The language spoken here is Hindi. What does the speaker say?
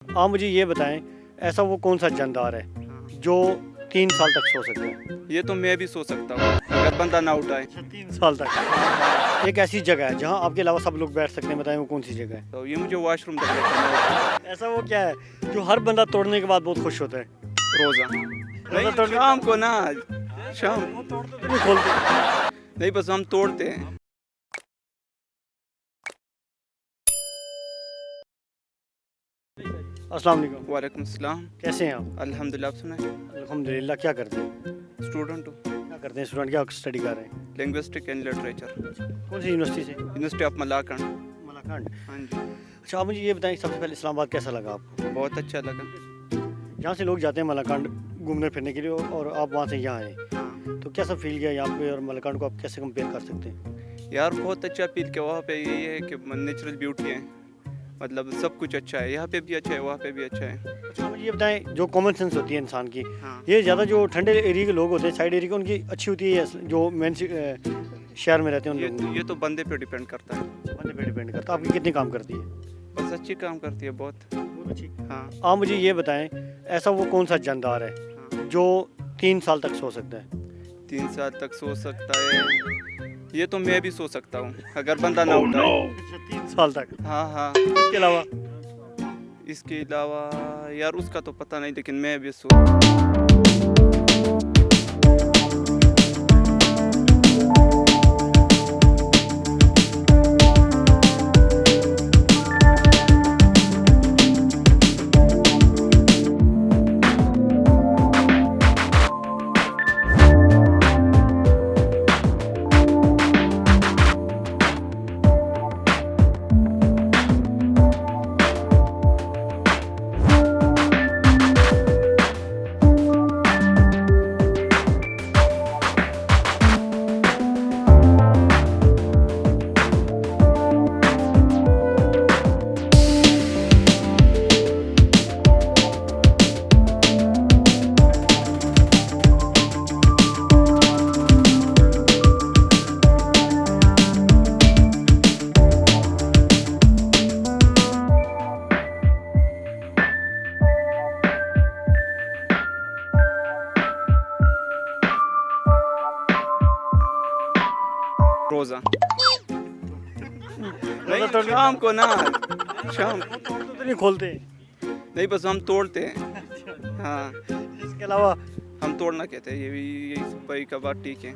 आप मुझे ये बताएं, ऐसा वो कौन सा जानदार है जो 3 साल तक सो सकता है? ये तो मैं भी सो सकता हूँ अगर बंदा ना उठाए। 3 साल तक। एक ऐसी जगह है जहाँ आपके अलावा सब लोग बैठ सकते हैं, बताएं वो कौन सी जगह है? तो ये मुझे वॉशरूम तक लेकर ऐसा वो क्या है जो हर बंदा तोड़ने के बाद बहुत खुश होता है? रोजा नहीं, तोड़ने- शाम को ना, शाम वो तोड़ते तो नहीं, खोलते। नहीं, बस हम तोड़ते हैं। अस्सलाम वालेकुम। वालेकुम सलाम। कैसे हैं आप? अल्हम्दुलिल्लाह। आप सुनाए? अल्हम्दुलिल्लाह। क्या करते हैं? स्टूडेंट हूँ, क्या करते हैं स्टूडेंट? क्या स्टडी कर रहे हैं? लिंग्विस्टिक एंड लिटरेचर, कौन सी यूनिवर्सिटी से? University of Malakand. मलाकांड। हाँ जी, अच्छा, आप मुझे ये बताएं, सबसे पहले इस्लामाबाद कैसा लगा आपको? बहुत अच्छा लगा। यहाँ से लोग जाते हैं मलाकांड घूमने फिरने के लिए और आप वहाँ से यहाँ आए, हाँ तो कैसा फील किया यहाँ पे और मलाकांड को आप कैसे कंपेयर कर सकते हैं? यार, बहुत अच्छा फील किया। वहाँ पे यही है कि नेचुरल ब्यूटी है, मतलब सब कुछ अच्छा है। यहाँ पे भी अच्छा है, वहाँ पे भी अच्छा है। अच्छा, मुझे ये बताएं, जो कॉमन सेंस होती है इंसान की, हाँ, ये ज़्यादा जो ठंडे एरिया के लोग होते हैं, साइड एरिया के, उनकी अच्छी होती है या जो मेन शहर में रहते हैं उन लोगों ये तो बंदे पे डिपेंड करता है। की? बंदे पे डिपेंड करता है। आपकी कितनी काम करती है? बस अच्छी काम करती है बहुत। बहुत अच्छी। हाँ आप मुझे ये बताएं, ऐसा वो कौन सा जानदार है हाँ, जो 3 साल तक सो सकता है? 3 साल तक सो सकता है। ये तो मैं भी सो सकता हूँ अगर बंदा ना उठाए। 3 साल तक। हाँ हाँ, इसके अलावा इसके अलावा यार उसका तो पता नहीं, लेकिन मैं भी सो। रोजा नहीं, तो शाम को ना, शाम तोड़ते तो नहीं, खोलते? नहीं, बस हम तोड़ते हैं। हाँ, इसके अलावा हम तोड़ना कहते हैं। ये भी, यही भाई का बात ठीक है।